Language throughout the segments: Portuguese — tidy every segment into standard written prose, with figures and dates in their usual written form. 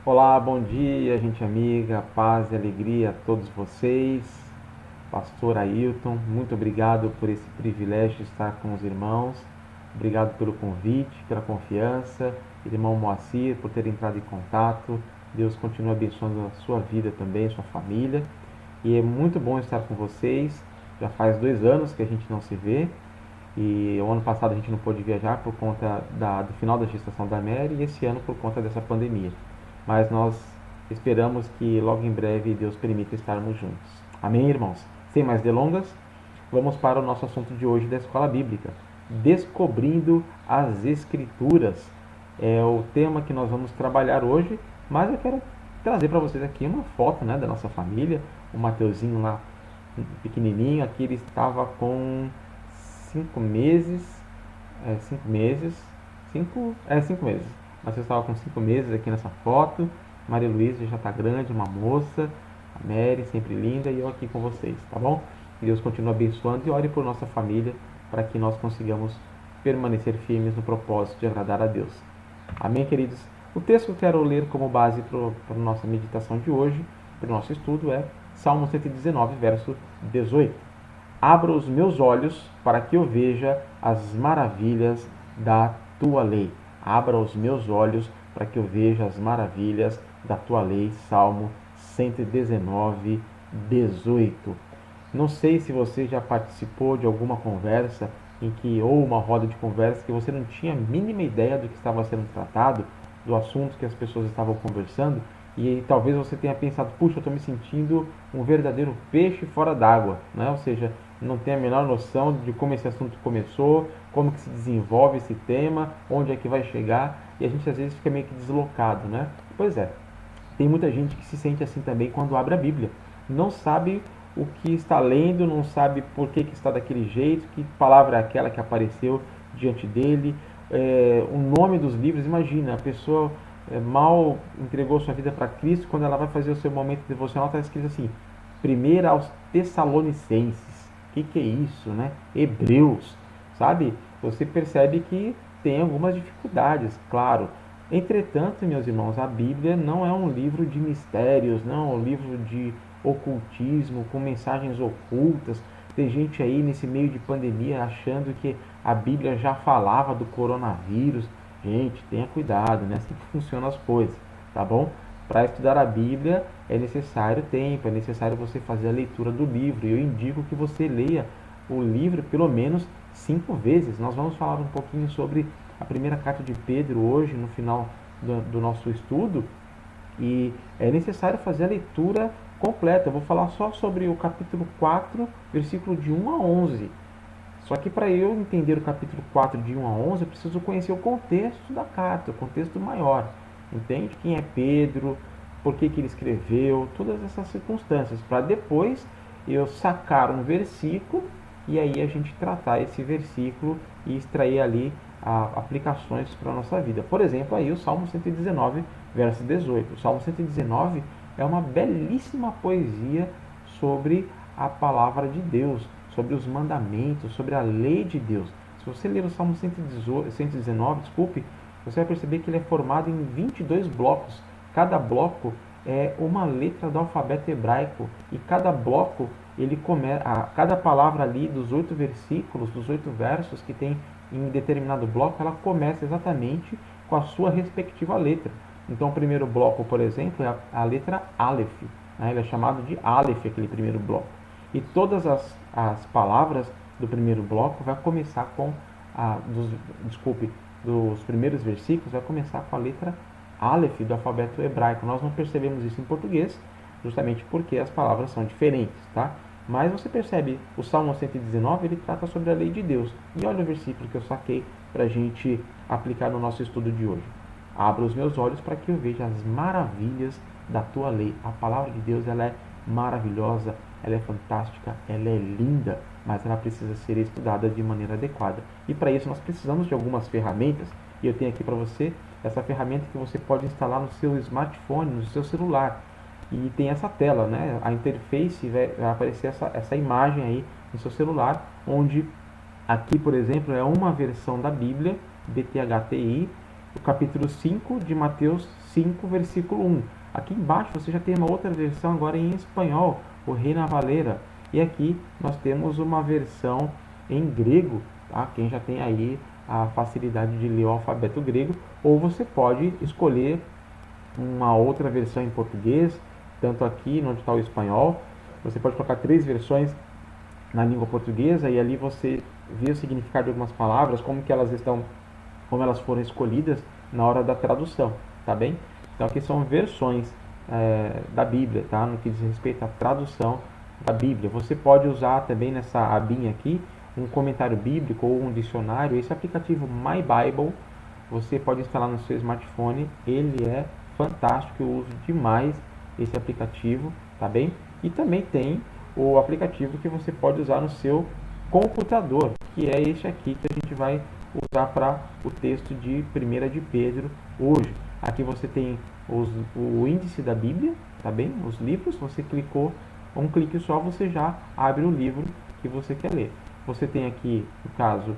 Olá, bom dia, gente amiga, paz e alegria a todos vocês. Pastor Ailton, muito obrigado por esse privilégio de estar com os irmãos. Obrigado pelo convite, pela confiança. Irmão Moacir, por ter entrado em contato. Deus continue abençoando a sua vida também, sua família. E é muito bom estar com vocês. Já faz 2 anos que a gente não se vê. E o ano passado a gente não pôde viajar por conta do final da gestação da Mary e esse ano por conta dessa pandemia. Mas nós esperamos que logo em breve Deus permita estarmos juntos. Amém, irmãos? Sem mais delongas, vamos para o nosso assunto de hoje da Escola Bíblica. Descobrindo as Escrituras é o tema que nós vamos trabalhar hoje, mas eu quero trazer para vocês aqui uma foto, né, da nossa família. O Mateuzinho lá, pequenininho, aqui ele estava com 5 meses, 5 meses, 5 meses. Mas eu estava com 5 meses aqui nessa foto. Maria Luísa já está grande, uma moça. A Mary, sempre linda, e eu aqui com vocês, tá bom? Que Deus continue abençoando e ore por nossa família para que nós consigamos permanecer firmes no propósito de agradar a Deus. Amém, queridos? O texto que eu quero ler como base para a nossa meditação de hoje, para o nosso estudo, é Salmo 119, verso 18. Abra os meus olhos para que eu veja as maravilhas da tua lei. Abra os meus olhos para que eu veja as maravilhas da tua lei. Salmo 119, 18. Não sei se você já participou de alguma conversa ou uma roda de conversa que você não tinha a mínima ideia do que estava sendo tratado, do assunto que as pessoas estavam conversando, e talvez você tenha pensado, puxa, eu estou me sentindo um verdadeiro peixe fora d'água, né? Ou seja, não tem a menor noção de como esse assunto começou, como que se desenvolve esse tema, onde é que vai chegar, e a gente às vezes fica meio que deslocado, né? Pois é, tem muita gente que se sente assim também quando abre a Bíblia. Não sabe o que está lendo, não sabe por que está daquele jeito, que palavra é aquela que apareceu diante dele, o nome dos livros. Imagina, a pessoa mal entregou sua vida para Cristo, quando ela vai fazer o seu momento devocional, está escrito assim, primeira aos Tessalonicenses. Que é isso, né? Hebreus, sabe? Você percebe que tem algumas dificuldades, claro. Entretanto, meus irmãos, a Bíblia não é um livro de mistérios, não é um livro de ocultismo, com mensagens ocultas. Tem gente aí nesse meio de pandemia achando que a Bíblia já falava do coronavírus. Gente, tenha cuidado, né? Assim que funcionam as coisas, tá bom? Para estudar a Bíblia é necessário tempo, é necessário você fazer a leitura do livro. E eu indico que você leia o livro pelo menos 5 vezes. Nós vamos falar um pouquinho sobre a primeira carta de Pedro hoje, no final do nosso estudo. E é necessário fazer a leitura completa. Eu vou falar só sobre o capítulo 4, versículo de 1 a 11. Só que para eu entender o capítulo 4 de 1 a 11, eu preciso conhecer o contexto da carta, o contexto maior. Entende? Quem é Pedro, por que ele escreveu, todas essas circunstâncias, para depois eu sacar um versículo e aí a gente tratar esse versículo e extrair ali aplicações para a nossa vida. Por exemplo, aí o Salmo 119, verso 18. O Salmo 119 é uma belíssima poesia sobre a palavra de Deus, sobre os mandamentos, sobre a lei de Deus. Se você ler o Salmo 119, desculpe, você vai perceber que ele é formado em 22 blocos. Cada bloco é uma letra do alfabeto hebraico e cada bloco cada palavra ali dos 8 versículos, dos 8 versos que tem em determinado bloco, ela começa exatamente com a sua respectiva letra. Então, o primeiro bloco, por exemplo, é a letra Aleph, né? Ele é chamado de Aleph, aquele primeiro bloco. E todas as palavras do primeiro bloco vai começar com dos primeiros versículos vai começar com a letra Aleph do alfabeto hebraico. Nós não percebemos isso em português, justamente porque as palavras são diferentes, tá? Mas você percebe, o Salmo 119, ele trata sobre a lei de Deus. E olha o versículo que eu saquei para a gente aplicar no nosso estudo de hoje. Abra os meus olhos para que eu veja as maravilhas da tua lei. A palavra de Deus, ela é maravilhosa, ela é fantástica, ela é linda, mas ela precisa ser estudada de maneira adequada. E para isso nós precisamos de algumas ferramentas, e eu tenho aqui para você essa ferramenta que você pode instalar no seu smartphone, no seu celular. E tem essa tela, né? A interface vai aparecer essa imagem aí no seu celular, onde aqui, por exemplo, é uma versão da Bíblia, BTHTI, o capítulo 5 de Mateus 5, versículo 1. Aqui embaixo você já tem uma outra versão agora em espanhol, o Reina Valera. E aqui nós temos uma versão em grego, tá? Quem já tem aí a facilidade de ler o alfabeto grego, ou você pode escolher uma outra versão em português, tanto aqui onde está o espanhol, você pode colocar 3 versões na língua portuguesa e ali você vê o significado de algumas palavras, como elas foram escolhidas na hora da tradução, tá bem? Então aqui são versões da Bíblia, tá? No que diz respeito à tradução da Bíblia. Você pode usar também nessa abinha aqui um comentário bíblico ou um dicionário. Esse aplicativo My Bible você pode instalar no seu smartphone, ele é fantástico, eu uso demais esse aplicativo, tá bem? E também tem o aplicativo que você pode usar no seu computador, que é este aqui que a gente vai usar para o texto de 1 de Pedro hoje. Aqui você tem o índice da Bíblia, tá bem? Os livros, você clicou, um clique só, você já abre o livro que você quer ler. Você tem aqui, no caso,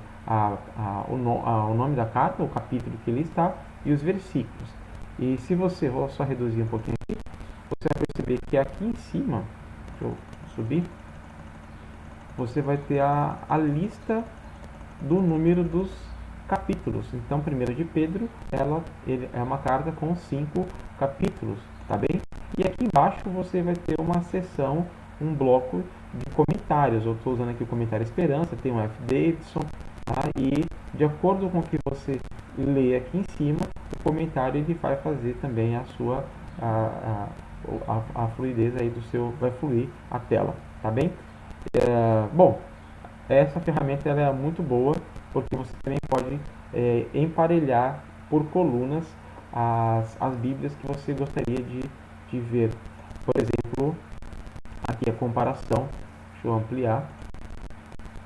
o nome da carta, o capítulo que ele está e os versículos. E se você, vou só reduzir um pouquinho aqui, você vai perceber que aqui em cima, deixa eu subir, você vai ter a lista do número dos capítulos. Então, 1 de Pedro, ele é uma carta com 5 capítulos, tá bem? E aqui embaixo você vai ter uma seção, um bloco de comentários. Eu estou usando aqui o comentário Esperança, tem um F. Davidson, tá? E de acordo com o que você lê aqui em cima, o comentário ele vai fazer também a sua a fluidez aí do seu, vai fluir a tela, tá bem? Bom, essa ferramenta ela é muito boa porque você também pode emparelhar por colunas as Bíblias que você gostaria de ver. Por exemplo, aqui a comparação, deixa eu ampliar.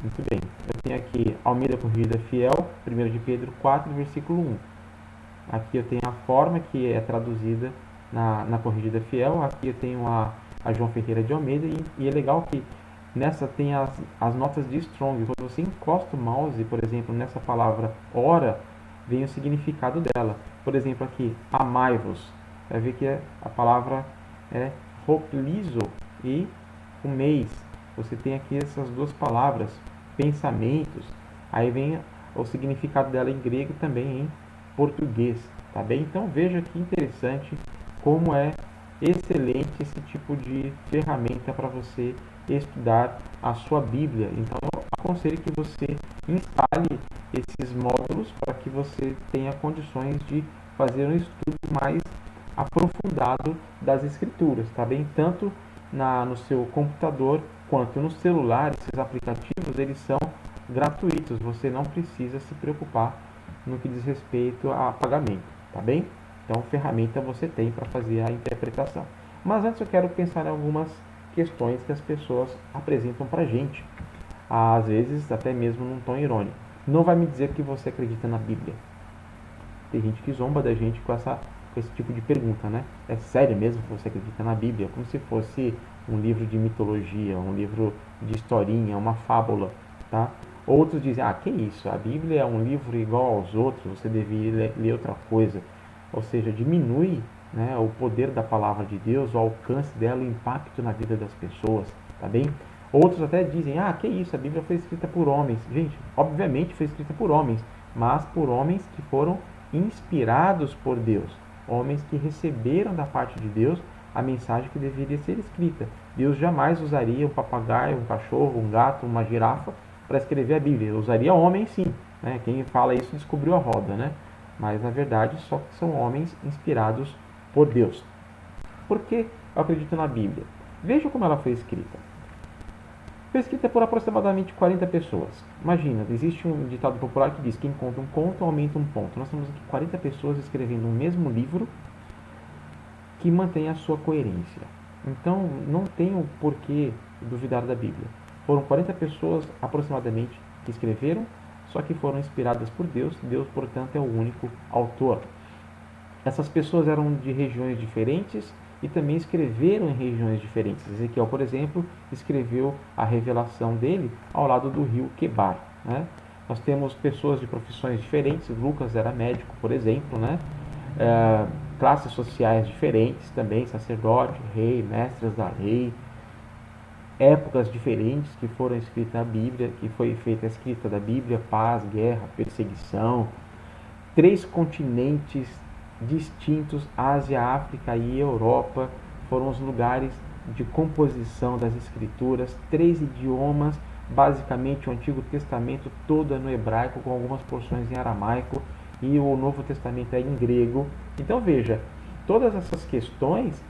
Muito bem, eu tenho aqui Almeida Corrigida Fiel, 1 de Pedro 4, versículo 1. Aqui eu tenho a forma que é traduzida na Corrigida Fiel. Aqui eu tenho a João Ferreira de Almeida e é legal que nessa tem as notas de Strong. Quando você encosta o mouse, por exemplo, nessa palavra ora, vem o significado dela. Por exemplo, aqui, amai-vos. Vai ver que a palavra é hoplizo e o mês. Você tem aqui essas duas palavras, pensamentos. Aí vem o significado dela em grego e também em português, tá bem? Então veja que interessante como é excelente esse tipo de ferramenta para você estudar a sua Bíblia. Então eu aconselho que você instale esses módulos para que você tenha condições de fazer um estudo mais aprofundado das Escrituras, tá bem? Tanto no seu computador quanto no celular. Esses aplicativos eles são gratuitos, você não precisa se preocupar no que diz respeito a pagamento, tá bem? Então ferramenta você tem para fazer a interpretação. Mas antes eu quero pensar em algumas questões que as pessoas apresentam para a gente, às vezes até mesmo num tom irônico. Não vai me dizer que você acredita na Bíblia. Tem gente que zomba da gente com esse tipo de pergunta, né? É sério mesmo que você acredita na Bíblia? Como se fosse um livro de mitologia, um livro de historinha, uma fábula, tá? Outros dizem, que isso? A Bíblia é um livro igual aos outros, você deveria ler outra coisa. Ou seja, diminui, né, o poder da palavra de Deus, o alcance dela, o impacto na vida das pessoas, tá bem? Outros até dizem, que isso? A Bíblia foi escrita por homens. Gente, obviamente foi escrita por homens, mas por homens que foram inspirados por Deus. Homens que receberam da parte de Deus a mensagem que deveria ser escrita. Deus jamais usaria um papagaio, um cachorro, um gato, uma girafa para escrever a Bíblia. Ele usaria homens sim, né? Quem fala isso descobriu a roda, né? Mas na verdade só são homens inspirados por Deus. Por que eu acredito na Bíblia? Veja como ela foi escrita. Foi escrita por aproximadamente 40 pessoas. Imagina, existe um ditado popular que diz que quem conta um conto aumenta um ponto. Nós temos aqui 40 pessoas escrevendo o mesmo livro que mantém a sua coerência. Então não tem o porquê duvidar da Bíblia. Foram 40 pessoas aproximadamente que escreveram, só que foram inspiradas por Deus. Deus, portanto, é o único autor. Essas pessoas eram de regiões diferentes e também escreveram em regiões diferentes. Ezequiel, por exemplo, escreveu a revelação dele ao lado do rio Quebar, né? Nós temos pessoas de profissões diferentes. Lucas era médico, por exemplo, né? Classes sociais diferentes também, sacerdote, rei, mestres da lei, épocas diferentes que foram escritas na Bíblia, que foi feita a escrita da Bíblia: paz, guerra, perseguição. 3 continentes distintos, Ásia, África e Europa, foram os lugares de composição das escrituras. 3 idiomas, basicamente o Antigo Testamento todo é no hebraico, com algumas porções em aramaico, e o Novo Testamento é em grego. Então veja, todas essas questões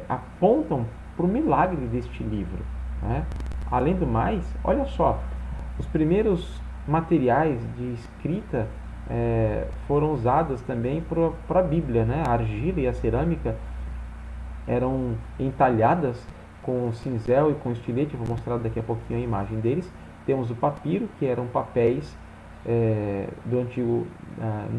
apontam para o milagre deste livro, né? Além do mais, olha só, os primeiros materiais de escrita foram usados também para a Bíblia, né? A argila e a cerâmica eram entalhadas com cinzel e com estilete. Vou mostrar daqui a pouquinho a imagem deles. Temos o papiro, que eram papéis do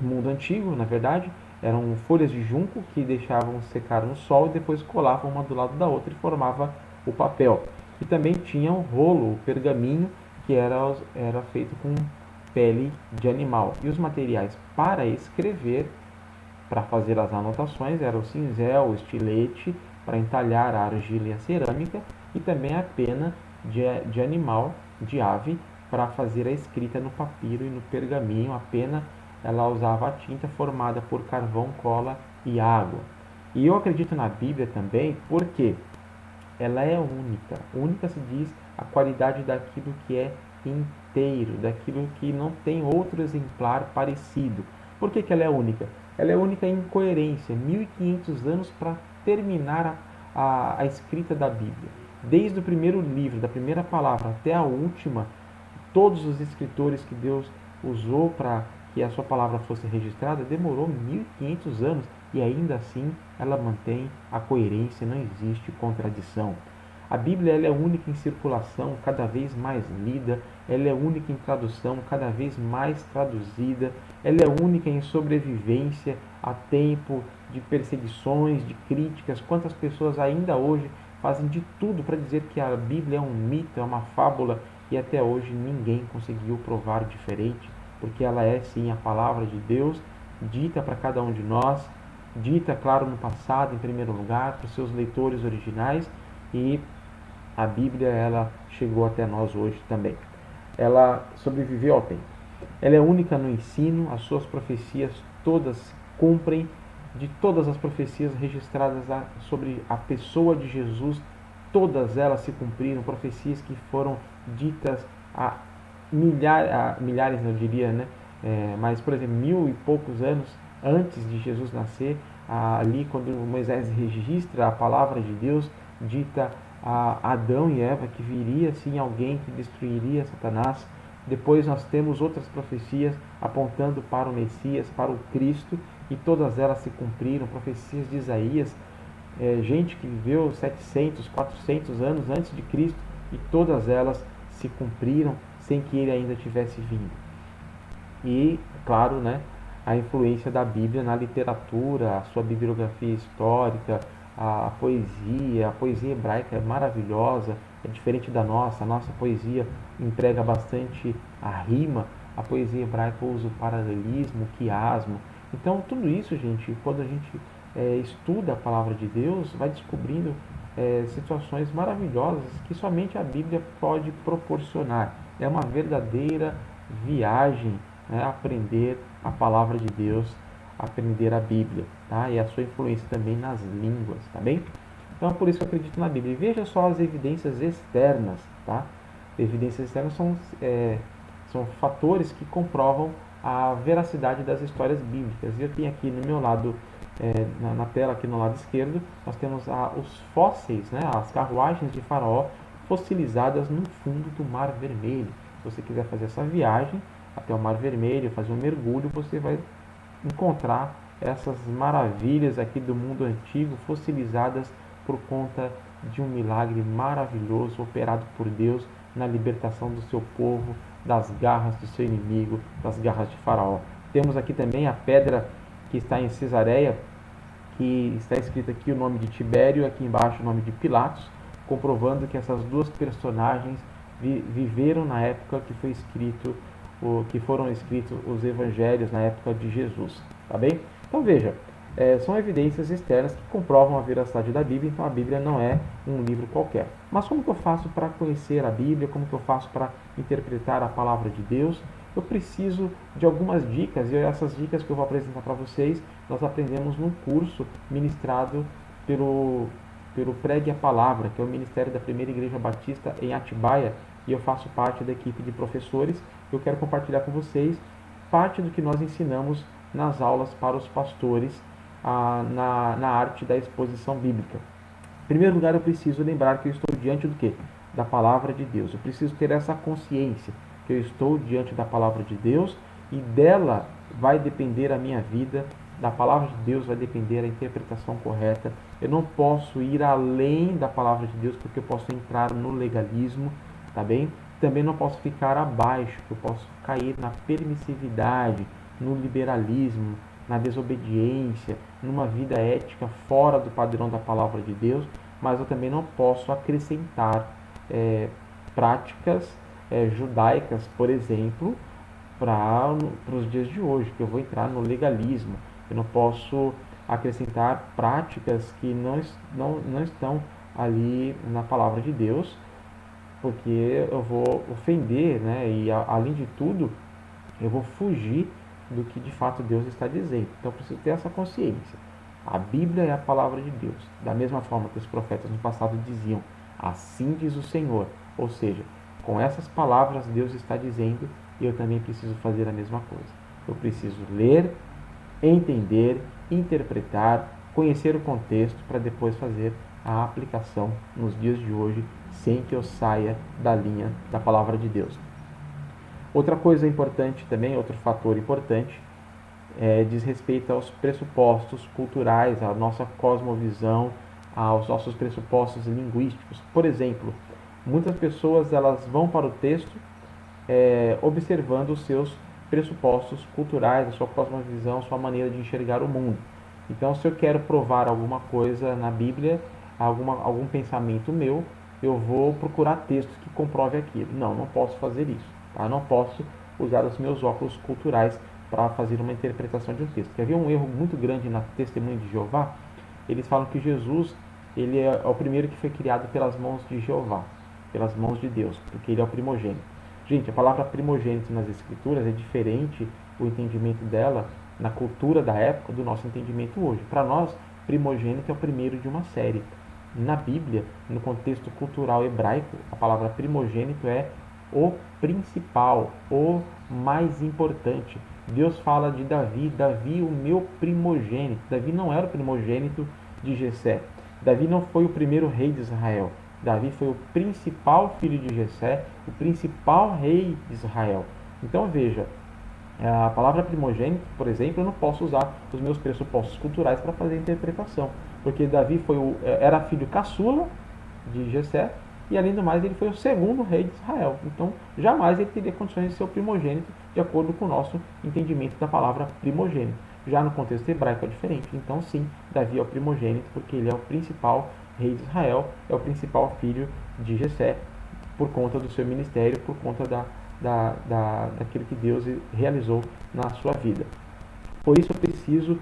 mundo antigo, na verdade. Eram folhas de junco que deixavam secar no sol e depois colavam uma do lado da outra e formava o papel. E também tinha o rolo, o pergaminho, que era feito com pele de animal. E os materiais para escrever, para fazer as anotações, era o cinzel, o estilete, para entalhar a argila e a cerâmica, e também a pena de animal, de ave, para fazer a escrita no papiro e no pergaminho. A pena, ela usava a tinta formada por carvão, cola e água. E eu acredito na Bíblia também porque ela é única. Única se diz a qualidade daquilo que é inteiro, daquilo que não tem outro exemplar parecido. Por que ela é única? Ela é única em coerência. 1500 anos para terminar a escrita da Bíblia. Desde o primeiro livro, da primeira palavra até a última, todos os escritores que Deus usou para que a sua palavra fosse registrada, demorou 1500 anos e ainda assim ela mantém a coerência, não existe contradição. A Bíblia ela é única em circulação, cada vez mais lida. Ela é única em tradução, cada vez mais traduzida. Ela é única em sobrevivência a tempo de perseguições, de críticas. Quantas pessoas ainda hoje fazem de tudo para dizer que a Bíblia é um mito, é uma fábula, e até hoje ninguém conseguiu provar diferente, porque ela é sim a palavra de Deus, dita para cada um de nós, dita, claro, no passado, em primeiro lugar, para os seus leitores originais, e a Bíblia ela chegou até nós hoje também. Ela sobreviveu ao tempo. Ela é única no ensino, as suas profecias todas se cumprem. De todas as profecias registradas sobre a pessoa de Jesus, todas elas se cumpriram. Profecias que foram ditas há milhares, eu diria, né? Mas, por exemplo, 1000 e poucos anos antes de Jesus nascer, ali quando Moisés registra a palavra de Deus, dita a Adão e Eva que viria sim alguém que destruiria Satanás. Depois nós temos outras profecias apontando para o Messias, para o Cristo, e todas elas se cumpriram. Profecias de Isaías, gente que viveu 700, 400 anos antes de Cristo, e todas elas se cumpriram sem que ele ainda tivesse vindo. E, claro, né, a influência da Bíblia na literatura, a sua bibliografia histórica, a poesia hebraica é maravilhosa, é diferente da nossa. A nossa poesia emprega bastante a rima, a poesia hebraica usa o paralelismo, o quiasmo. Então, tudo isso, gente, quando a gente estuda a palavra de Deus, vai descobrindo situações maravilhosas que somente a Bíblia pode proporcionar. É uma verdadeira viagem, né, aprender a palavra de Deus, aprender a Bíblia, tá? E a sua influência também nas línguas, tá bem? Então é por isso que eu acredito na Bíblia. E veja só as evidências externas, tá? Evidências externas são fatores que comprovam a veracidade das histórias bíblicas. E eu tenho aqui no meu lado, na tela aqui no lado esquerdo, nós temos os fósseis, né? As carruagens de Faraó fossilizadas no fundo do Mar Vermelho. Se você quiser fazer essa viagem até o Mar Vermelho, fazer um mergulho, você vai encontrar essas maravilhas aqui do mundo antigo fossilizadas por conta de um milagre maravilhoso operado por Deus na libertação do seu povo das garras do seu inimigo, das garras de Faraó. Temos aqui também a pedra que está em Cesareia, que está escrito aqui o nome de Tibério, aqui embaixo o nome de Pilatos, comprovando que essas duas personagens viveram na época que foi escrito que foram escritos os evangelhos na época de Jesus, tá bem? Então veja, são evidências externas que comprovam a veracidade da Bíblia, então a Bíblia não é um livro qualquer. Mas como que eu faço para conhecer a Bíblia, como que eu faço para interpretar a palavra de Deus? Eu preciso de algumas dicas, e essas dicas que eu vou apresentar para vocês, nós aprendemos num curso ministrado pelo Pregue a Palavra, que é o Ministério da Primeira Igreja Batista em Atibaia, e eu faço parte da equipe de professores. Eu quero compartilhar com vocês parte do que nós ensinamos nas aulas para os pastores na arte da exposição bíblica. Em primeiro lugar, eu preciso lembrar que eu estou diante do quê? Da palavra de Deus. Eu preciso ter essa consciência que eu estou diante da palavra de Deus e dela vai depender a minha vida, da palavra de Deus vai depender a interpretação correta. Eu não posso ir além da palavra de Deus porque eu posso entrar no legalismo, tá bem? Também não posso ficar abaixo, eu posso cair na permissividade, no liberalismo, na desobediência, numa vida ética fora do padrão da palavra de Deus, mas eu também não posso acrescentar práticas judaicas, por exemplo, para os dias de hoje, que eu vou entrar no legalismo. Eu não posso acrescentar práticas que não estão ali na palavra de Deus, porque eu vou ofender, né? E além de tudo, eu vou fugir do que de fato Deus está dizendo. Então eu preciso ter essa consciência. A Bíblia é a palavra de Deus. Da mesma forma que os profetas no passado diziam, assim diz o Senhor. Ou seja, com essas palavras Deus está dizendo e eu também preciso fazer a mesma coisa. Eu preciso ler, entender, interpretar, conhecer o contexto para depois fazer a aplicação nos dias de hoje sem que eu saia da linha da palavra de Deus. Outra coisa importante também, outro fator importante, diz respeito aos pressupostos culturais, à nossa cosmovisão, aos nossos pressupostos linguísticos. Por exemplo, muitas pessoas elas vão para o texto observando os seus pressupostos culturais, a sua cosmovisão, a sua maneira de enxergar o mundo. Então, se eu quero provar alguma coisa na Bíblia, algum pensamento meu, eu vou procurar textos que comprove aquilo. Não posso fazer isso. Tá? Não posso usar os meus óculos culturais para fazer uma interpretação de um texto. Quer ver um erro muito grande na Testemunha de Jeová? Eles falam que Jesus ele é o primeiro que foi criado pelas mãos de Jeová, pelas mãos de Deus, porque ele é o primogênito. Gente, a palavra primogênito nas Escrituras é diferente o entendimento dela na cultura da época do nosso entendimento hoje. Para nós, primogênito é o primeiro de uma série. Na Bíblia, no contexto cultural hebraico, a palavra primogênito é o principal, o mais importante. Deus fala de Davi, o meu primogênito. Davi não era o primogênito de Jessé. Davi não foi o primeiro rei de Israel. Davi foi o principal filho de Jessé, o principal rei de Israel. Então veja, a palavra primogênito, por exemplo, eu não posso usar os meus pressupostos culturais para fazer a interpretação, porque Davi era filho caçula de Jessé e além do mais ele foi o segundo rei de Israel. Então jamais ele teria condições de ser o primogênito de acordo com o nosso entendimento da palavra primogênito. Já no contexto hebraico é diferente. Então sim, Davi é o primogênito porque ele é o principal rei de Israel, é o principal filho de Jessé por conta do seu ministério, por conta daquilo que Deus realizou na sua vida. Por isso eu preciso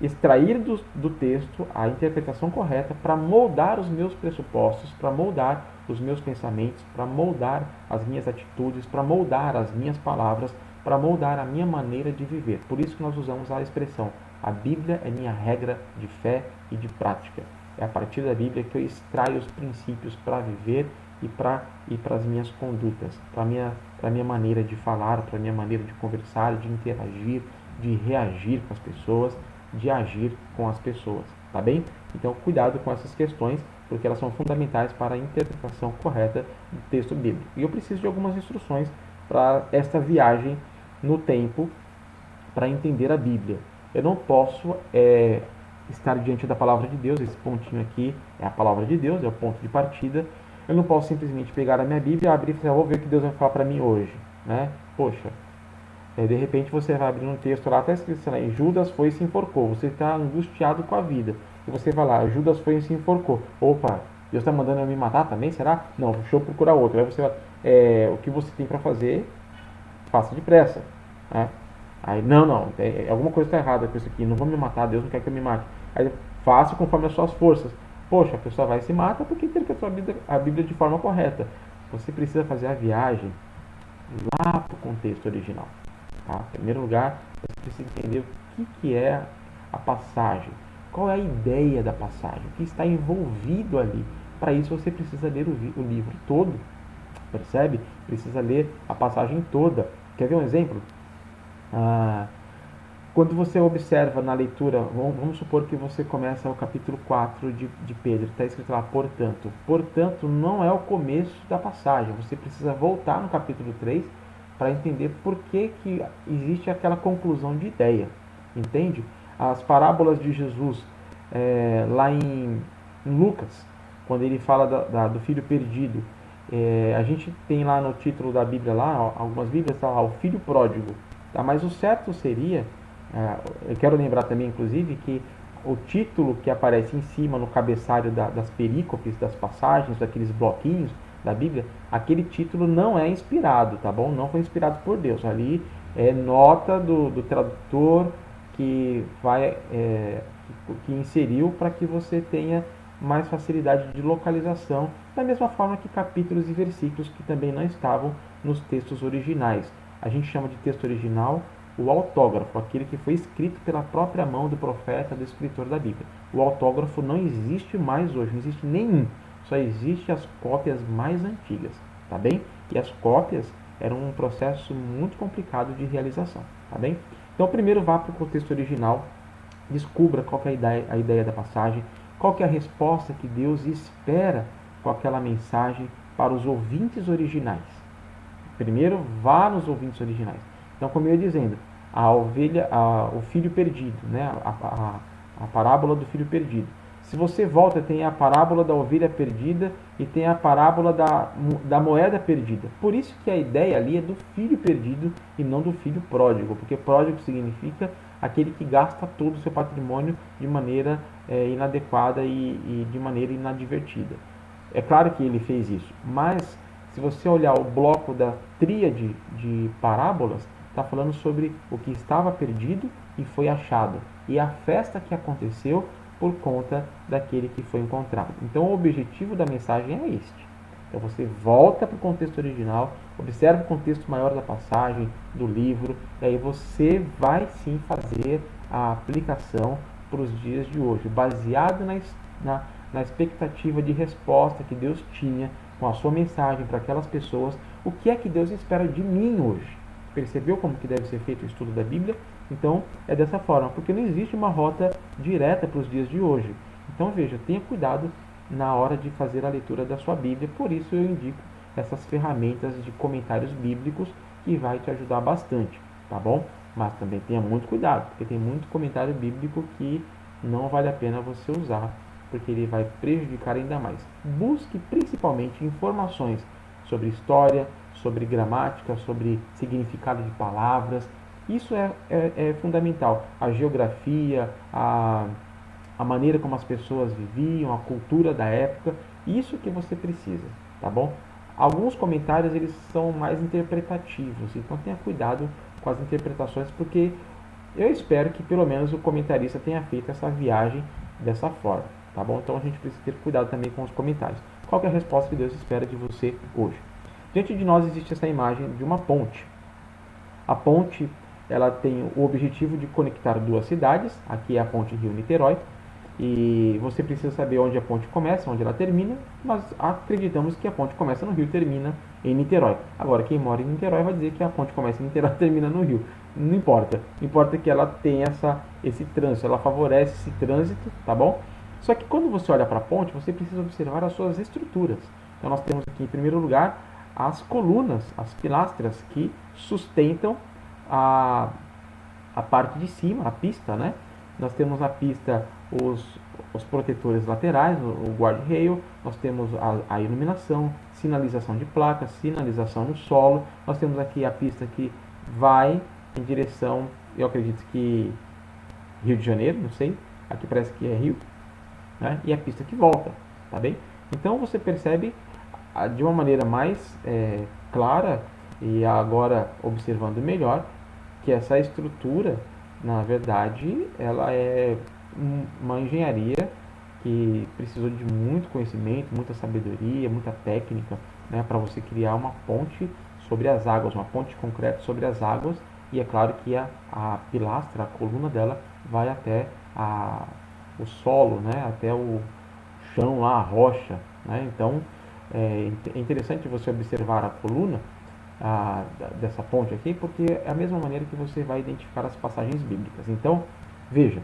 extrair do texto a interpretação correta para moldar os meus pressupostos, para moldar os meus pensamentos, para moldar as minhas atitudes, para moldar as minhas palavras, para moldar a minha maneira de viver. Por isso que nós usamos a expressão: a Bíblia é minha regra de fé e de prática. É a partir da Bíblia que eu extraio os princípios para viver e para as minhas condutas, para a minha maneira de falar, para a minha maneira de conversar, de interagir, de reagir com as pessoas, de agir com as pessoas, tá bem? Então, cuidado com essas questões, porque elas são fundamentais para a interpretação correta do texto bíblico. E eu preciso de algumas instruções para esta viagem no tempo, para entender a Bíblia. Eu não posso estar diante da palavra de Deus, esse pontinho aqui é a palavra de Deus, é o ponto de partida. Eu não posso simplesmente pegar a minha Bíblia, abrir e falar, vou ver o que Deus vai falar para mim hoje, né? Poxa, de repente você vai abrir um texto lá, está escrito assim, Judas foi e se enforcou, você está angustiado com a vida, e você vai lá, Judas foi e se enforcou, opa, Deus está mandando eu me matar também, será? Não, deixa eu procurar outro. Aí você vai, o que você tem para fazer faça depressa. Né? Aí, não, alguma coisa está errada com isso aqui, não vou me matar, Deus não quer que eu me mate. Aí, faça conforme as suas forças. Poxa, a pessoa vai e se mata porque interpretou a Bíblia de forma correta. Você precisa fazer a viagem lá para o contexto original. Tá? Em primeiro lugar, você precisa entender o que é a passagem, qual é a ideia da passagem, o que está envolvido ali. Para isso você precisa ler o livro todo, percebe? Precisa ler a passagem toda. Quer ver um exemplo? Quando você observa na leitura, vamos supor que você começa o capítulo 4 de Pedro, está escrito lá, portanto. Portanto, não é o começo da passagem, você precisa voltar no capítulo 3 para entender por que existe aquela conclusão de ideia, entende? As parábolas de Jesus, lá em Lucas, quando ele fala do filho perdido, a gente tem lá no título da Bíblia, lá, algumas Bíblias, tá lá, o filho pródigo, tá? Mas o certo seria... eu quero lembrar também, inclusive, que o título que aparece em cima no cabeçalho das perícopes, das passagens, daqueles bloquinhos da Bíblia, aquele título não é inspirado, tá bom? Não foi inspirado por Deus. Ali é nota do tradutor que inseriu para que você tenha mais facilidade de localização, da mesma forma que capítulos e versículos que também não estavam nos textos originais. A gente chama de texto original o autógrafo, aquele que foi escrito pela própria mão do profeta, do escritor da Bíblia. O autógrafo não existe mais hoje, não existe nenhum, só existe as cópias mais antigas, tá bem? E as cópias eram um processo muito complicado de realização, tá bem? Então primeiro vá para o contexto original, descubra qual que é a ideia da passagem, qual que é a resposta que Deus espera com aquela mensagem para os ouvintes originais. Primeiro vá nos ouvintes originais. Então, como eu ia dizendo, o filho perdido, né? A parábola do filho perdido. Se você volta, tem a parábola da ovelha perdida e tem a parábola da moeda perdida. Por isso que a ideia ali é do filho perdido e não do filho pródigo, porque pródigo significa aquele que gasta todo o seu patrimônio de maneira inadequada e de maneira inadvertida. É claro que ele fez isso, mas se você olhar o bloco da tríade de parábolas, está falando sobre o que estava perdido e foi achado, e a festa que aconteceu por conta daquele que foi encontrado. Então o objetivo da mensagem é este. Então você volta para o contexto original, observa o contexto maior da passagem, do livro, e aí você vai sim fazer a aplicação para os dias de hoje, baseado na expectativa de resposta que Deus tinha com a sua mensagem para aquelas pessoas. O que é que Deus espera de mim hoje? Percebeu como que deve ser feito o estudo da Bíblia? Então é dessa forma, porque não existe uma rota direta para os dias de hoje. Então veja, tenha cuidado na hora de fazer a leitura da sua Bíblia, por isso eu indico essas ferramentas de comentários bíblicos que vai te ajudar bastante, tá bom? Mas também tenha muito cuidado, porque tem muito comentário bíblico que não vale a pena você usar, porque ele vai prejudicar ainda mais. Busque principalmente informações sobre história, sobre gramática, sobre significado de palavras. Isso é fundamental. A geografia, a maneira como as pessoas viviam, a cultura da época, isso que você precisa, tá bom? Alguns comentários eles são mais interpretativos, então tenha cuidado com as interpretações, porque eu espero que pelo menos o comentarista tenha feito essa viagem dessa forma, tá bom? Então a gente precisa ter cuidado também com os comentários. Qual que é a resposta que Deus espera de você hoje? Diante de nós existe essa imagem de uma ponte. A ponte ela tem o objetivo de conectar duas cidades. Aqui é a ponte Rio-Niterói. E você precisa saber onde a ponte começa, onde ela termina. Nós acreditamos que a ponte começa no Rio e termina em Niterói. Agora, quem mora em Niterói vai dizer que a ponte começa em Niterói e termina no Rio. Não importa. Importa que ela tenha esse trânsito, ela favorece esse trânsito, tá bom? Só que quando você olha para a ponte, você precisa observar as suas estruturas. Então nós temos aqui, em primeiro lugar, as colunas, as pilastras que sustentam a parte de cima, a pista, né? Nós temos na pista os protetores laterais, o guardrail, nós temos a iluminação, sinalização de placas, sinalização no solo. Nós temos aqui a pista que vai em direção, eu acredito que Rio de Janeiro, não sei, aqui parece que é Rio, né? E a pista que volta, tá bem? Então você percebe de uma maneira mais clara E agora, observando melhor, que essa estrutura, na verdade, ela é uma engenharia que precisou de muito conhecimento, muita sabedoria, muita técnica, né, para você criar uma ponte sobre as águas, uma ponte concreta sobre as águas. E é claro que a pilastra, a coluna dela, vai até o solo, né, até o chão lá, a rocha. Né? Então, é interessante você observar a coluna dessa ponte aqui, porque é a mesma maneira que você vai identificar as passagens bíblicas. Então, veja,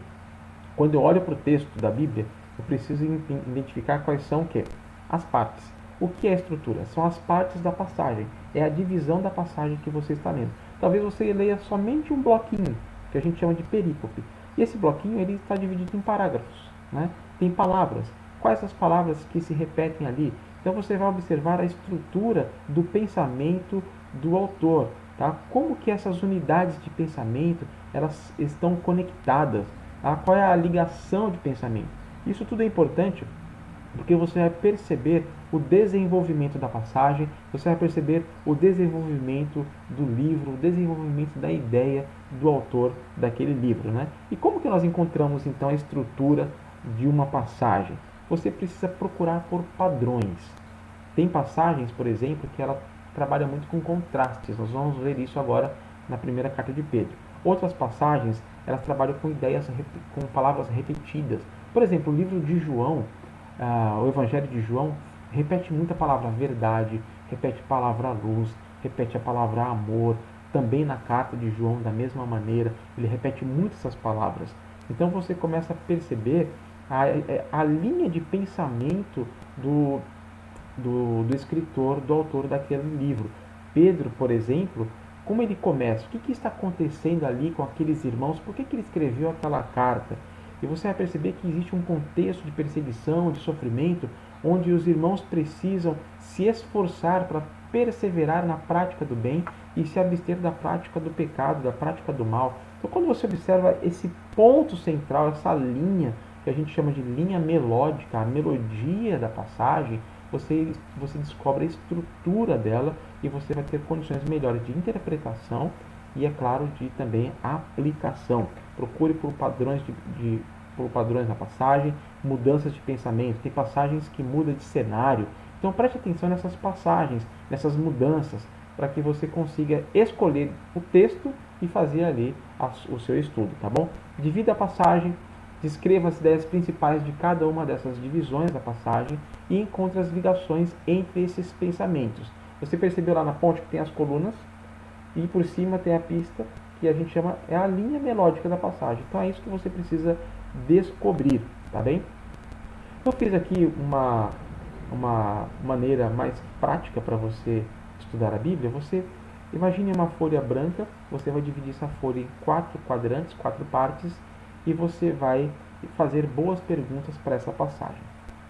quando eu olho para o texto da Bíblia, eu preciso identificar quais são o quê? As partes. O que é a estrutura? São as partes da passagem. É a divisão da passagem que você está lendo. Talvez você leia somente um bloquinho, que a gente chama de perícope. E esse bloquinho ele está dividido em parágrafos. Né? Tem palavras. Quais as palavras que se repetem ali? Então você vai observar a estrutura do pensamento do autor. Tá? Como que essas unidades de pensamento elas estão conectadas? Qual é a ligação de pensamento? Isso tudo é importante porque você vai perceber o desenvolvimento da passagem, você vai perceber o desenvolvimento do livro, o desenvolvimento da ideia do autor daquele livro. Né? E como que nós encontramos então a estrutura de uma passagem? Você precisa procurar por padrões. Tem passagens, por exemplo, que ela trabalha muito com contrastes. Nós vamos ver isso agora na primeira carta de Pedro. Outras passagens, elas trabalham com ideias, com palavras repetidas. Por exemplo, o livro de João, o Evangelho de João, repete muita palavra verdade, repete a palavra luz, repete a palavra amor. Também na carta de João, da mesma maneira, ele repete muito essas palavras. Então você começa a perceber a linha de pensamento do escritor, do autor daquele livro. Pedro, por exemplo, como ele começa? O que está acontecendo ali com aqueles irmãos? Por que ele escreveu aquela carta? E você vai perceber que existe um contexto de perseguição, de sofrimento, onde os irmãos precisam se esforçar para perseverar na prática do bem e se abster da prática do pecado, da prática do mal. Então, quando você observa esse ponto central, essa linha, que a gente chama de linha melódica, a melodia da passagem, você descobre a estrutura dela e você vai ter condições melhores de interpretação e, é claro, de também aplicação. Procure por padrões, por padrões na passagem, mudanças de pensamento. Tem passagens que mudam de cenário. Então preste atenção nessas passagens, nessas mudanças, para que você consiga escolher o texto e fazer ali o seu estudo, tá bom? Divida a passagem, descreva as ideias principais de cada uma dessas divisões da passagem e encontre as ligações entre esses pensamentos. Você percebeu lá na ponte que tem as colunas e por cima tem a pista, que a gente chama a linha melódica da passagem. Então é isso que você precisa descobrir, tá bem? Eu fiz aqui uma maneira mais prática para você estudar a Bíblia. Você imagine uma folha branca, você vai dividir essa folha em 4 quadrantes, 4 partes, e você vai fazer boas perguntas para essa passagem.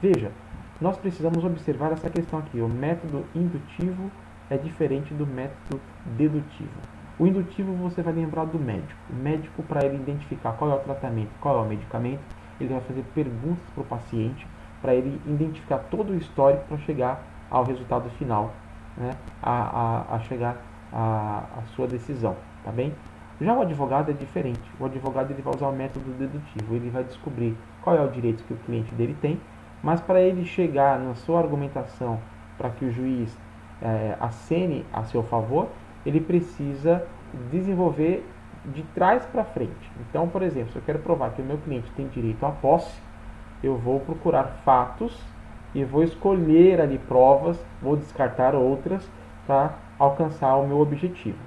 Veja, nós precisamos observar essa questão aqui. O método indutivo é diferente do método dedutivo. O indutivo você vai lembrar do médico. O médico, para ele identificar qual é o tratamento, qual é o medicamento, ele vai fazer perguntas para o paciente, para ele identificar todo o histórico para chegar ao resultado final, né? a chegar à sua decisão, tá bem? Já o advogado é diferente. O advogado ele vai usar o método dedutivo. Ele vai descobrir qual é o direito que o cliente dele tem, mas para ele chegar na sua argumentação, para que o juiz acene a seu favor, ele precisa desenvolver de trás para frente. Então, por exemplo, se eu quero provar que o meu cliente tem direito à posse, eu vou procurar fatos e vou escolher ali provas, vou descartar outras para alcançar o meu objetivo.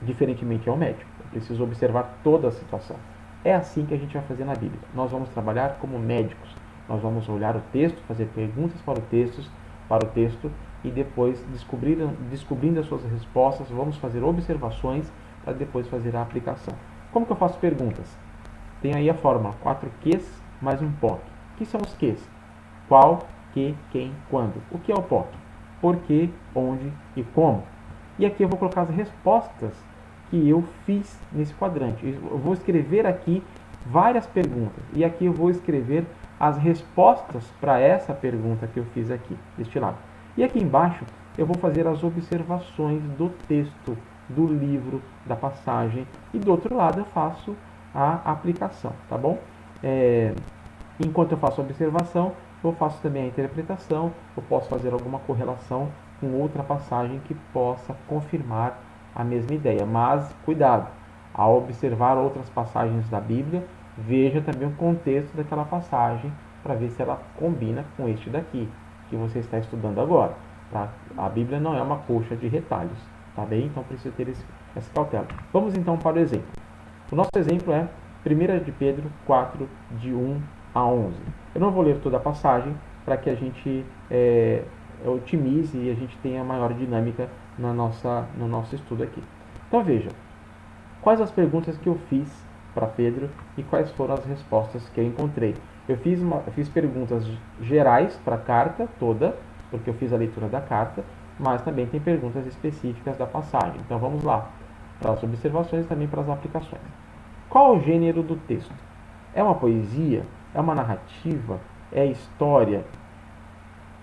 Diferentemente ao médico, eu preciso observar toda a situação. É assim que a gente vai fazer na Bíblia. Nós vamos trabalhar como médicos. Nós vamos olhar o texto, fazer perguntas para o texto e depois, descobrindo as suas respostas, vamos fazer observações para depois fazer a aplicação. Como que eu faço perguntas? Tem aí a fórmula 4 Qs mais um POC. O que são os Qs? Qual, que, quem, quando. O que é o POC? Por que, onde e como. E aqui eu vou colocar as respostas que eu fiz nesse quadrante. Eu vou escrever aqui várias perguntas. E aqui eu vou escrever as respostas para essa pergunta que eu fiz aqui, deste lado. E aqui embaixo eu vou fazer as observações do texto, do livro, da passagem, e do outro lado eu faço a aplicação, tá bom? Enquanto eu faço a observação, eu faço também a interpretação, eu posso fazer alguma correlação com outra passagem que possa confirmar a mesma ideia. Mas, cuidado, ao observar outras passagens da Bíblia, veja também o contexto daquela passagem para ver se ela combina com este daqui, que você está estudando agora. Tá? A Bíblia não é uma colcha de retalhos, tá bem? Então precisa ter essa cautela. Vamos então para o exemplo. O nosso exemplo é 1 de Pedro 4, de 1 a 11. Eu não vou ler toda a passagem para que a gente otimize e a gente tenha maior dinâmica no nosso estudo aqui. Então veja, quais as perguntas que eu fiz para Pedro e quais foram as respostas que eu encontrei. Eu fiz perguntas gerais para a carta toda, porque eu fiz a leitura da carta, mas também tem perguntas específicas da passagem. Então vamos lá, para as observações e também para as aplicações. Qual o gênero do texto? É uma poesia? É uma narrativa? É história?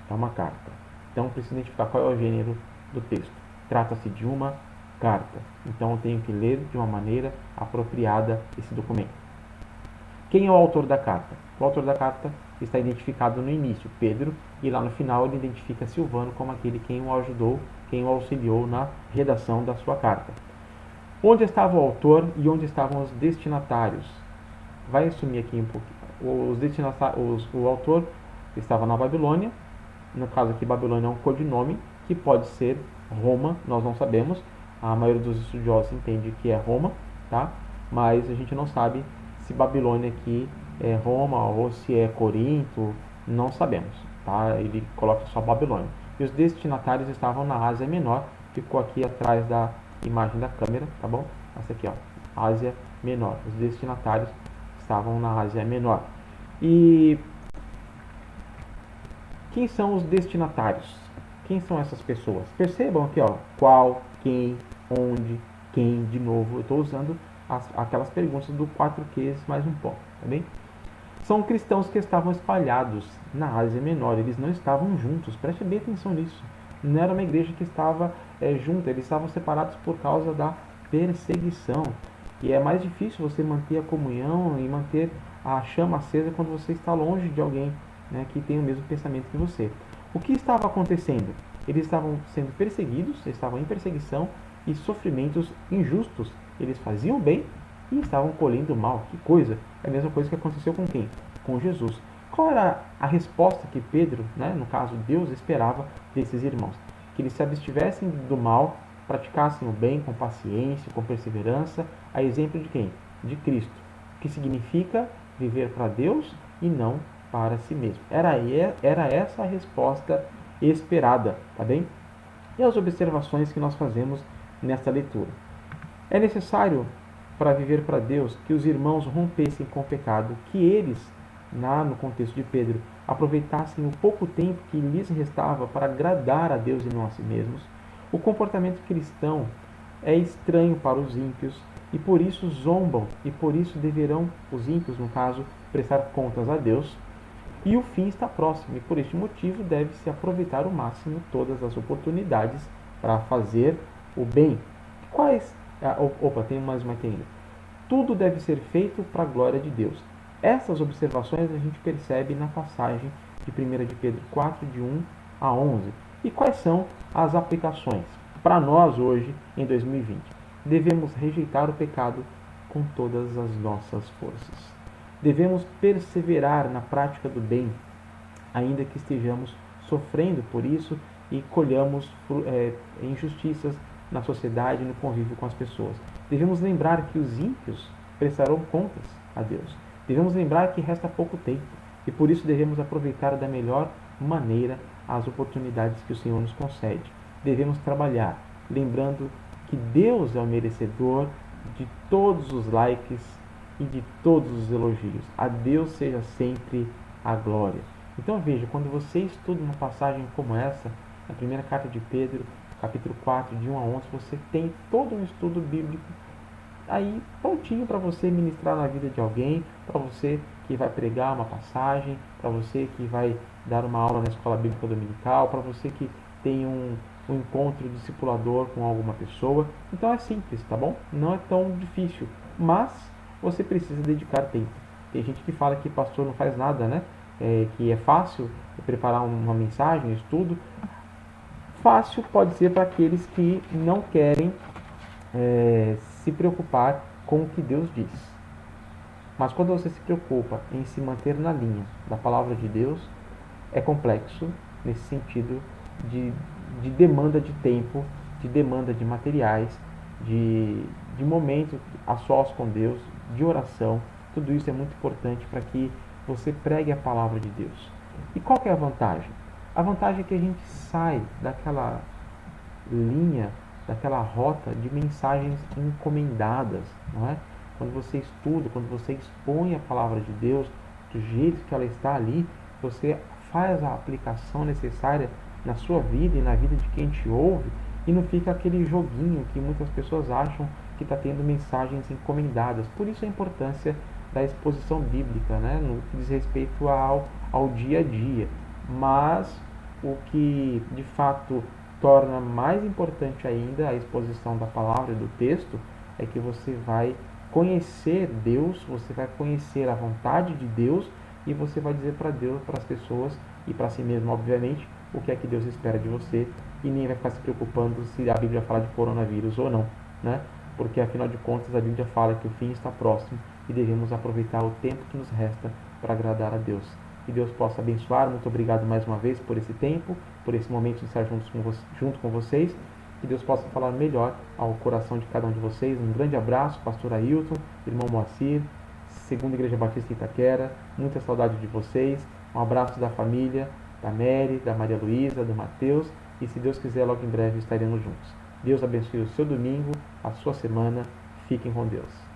É uma carta. Então preciso identificar qual é o gênero do texto. Trata-se de uma carta. Então eu tenho que ler de uma maneira apropriada esse documento. Quem é o autor da carta? O autor da carta está identificado no início, Pedro, e lá no final ele identifica Silvano como aquele quem o ajudou, quem o auxiliou na redação da sua carta. Onde estava o autor e onde estavam os destinatários? Vai assumir aqui um pouquinho. O autor estava na Babilônia, no caso aqui Babilônia é um codinome, que pode ser Roma, nós não sabemos, a maioria dos estudiosos entende que é Roma, tá? Mas a gente não sabe se Babilônia aqui é Roma ou se é Corinto, não sabemos, tá? Ele coloca só Babilônia. E os destinatários estavam na Ásia Menor, ficou aqui atrás da imagem da câmera, tá bom? Essa aqui, ó, Ásia Menor. Os destinatários estavam na Ásia Menor. E quem são os destinatários? Quem são essas pessoas? Percebam aqui, ó, qual, quem, onde, quem, de novo. Eu estou usando aquelas perguntas do 4Qs mais um pouco, tá bem? São cristãos que estavam espalhados na Ásia Menor, eles não estavam juntos, preste bem atenção nisso. Não era uma igreja que estava junta, eles estavam separados por causa da perseguição. E é mais difícil você manter a comunhão e manter a chama acesa quando você está longe de alguém, né, que tem o mesmo pensamento que você. O que estava acontecendo? Eles estavam sendo perseguidos, estavam em perseguição e sofrimentos injustos. Eles faziam bem e estavam colhendo mal. Que coisa! É a mesma coisa que aconteceu com quem? Com Jesus. Qual era a resposta que Pedro, né, no caso Deus, esperava desses irmãos? Que eles se abstivessem do mal, praticassem o bem com paciência, com perseverança, a exemplo de quem? De Cristo. O que significa viver para Deus e não para si mesmo. Era essa a resposta esperada, tá bem? E as observações que nós fazemos nesta leitura. É necessário, para viver para Deus, que os irmãos rompessem com o pecado, que eles, no contexto de Pedro, aproveitassem o pouco tempo que lhes restava para agradar a Deus e não a si mesmos. O comportamento cristão é estranho para os ímpios e por isso zombam, e por isso deverão, os ímpios no caso, prestar contas a Deus. E o fim está próximo, e por este motivo deve-se aproveitar ao máximo todas as oportunidades para fazer o bem. Tem mais uma aqui ainda. Tudo deve ser feito para a glória de Deus. Essas observações a gente percebe na passagem de 1 de Pedro 4, de 1 a 11. E quais são as aplicações? Para nós hoje, em 2020, devemos rejeitar o pecado com todas as nossas forças. Devemos perseverar na prática do bem, ainda que estejamos sofrendo por isso e colhamos injustiças na sociedade e no convívio com as pessoas. Devemos lembrar que os ímpios prestarão contas a Deus. Devemos lembrar que resta pouco tempo e por isso devemos aproveitar da melhor maneira as oportunidades que o Senhor nos concede. Devemos trabalhar, lembrando que Deus é o merecedor de todos os likes e de todos os elogios. A Deus seja sempre a glória. Então veja, quando você estuda uma passagem como essa, na primeira carta de Pedro, capítulo 4, de 1 a 11, você tem todo um estudo bíblico aí prontinho para você ministrar na vida de alguém, para você que vai pregar uma passagem, para você que vai dar uma aula na escola bíblica dominical, para você que tem um encontro discipulador com alguma pessoa. Então é simples, tá bom? Não é tão difícil, mas você precisa dedicar tempo. Tem gente que fala que pastor não faz nada, né? Que é fácil preparar uma mensagem, um estudo. Fácil pode ser para aqueles que não querem se preocupar com o que Deus diz. Mas quando você se preocupa em se manter na linha da palavra de Deus, é complexo nesse sentido de demanda de tempo, de demanda de materiais, de momentos a sós com Deus, de oração. Tudo isso é muito importante para que você pregue a palavra de Deus. E qual que é a vantagem? A vantagem é que a gente sai daquela linha, daquela rota de mensagens encomendadas, não é? Quando você estuda, quando você expõe a palavra de Deus do jeito que ela está ali, você faz a aplicação necessária na sua vida e na vida de quem te ouve, e não fica aquele joguinho que muitas pessoas acham que está tendo mensagens encomendadas. Por isso a importância da exposição bíblica, né, no que diz respeito ao dia a dia. Mas o que de fato torna mais importante ainda a exposição da palavra e do texto é que você vai conhecer Deus, você vai conhecer a vontade de Deus, e você vai dizer para Deus, para as pessoas e para si mesmo, obviamente, o que é que Deus espera de você, e nem vai ficar se preocupando se a Bíblia fala de coronavírus ou não, né? Porque afinal de contas a Bíblia fala que o fim está próximo e devemos aproveitar o tempo que nos resta para agradar a Deus. Que Deus possa abençoar. Muito obrigado mais uma vez por esse tempo, por esse momento de estar junto com vocês. Que Deus possa falar melhor ao coração de cada um de vocês. Um grande abraço, pastor Ailton, irmão Moacir, Segunda Igreja Batista Itaquera. Muita saudade de vocês. Um abraço da família, da Mary, da Maria Luísa, do Mateus. E se Deus quiser, logo em breve estaremos juntos. Deus abençoe o seu domingo, a sua semana. Fiquem com Deus.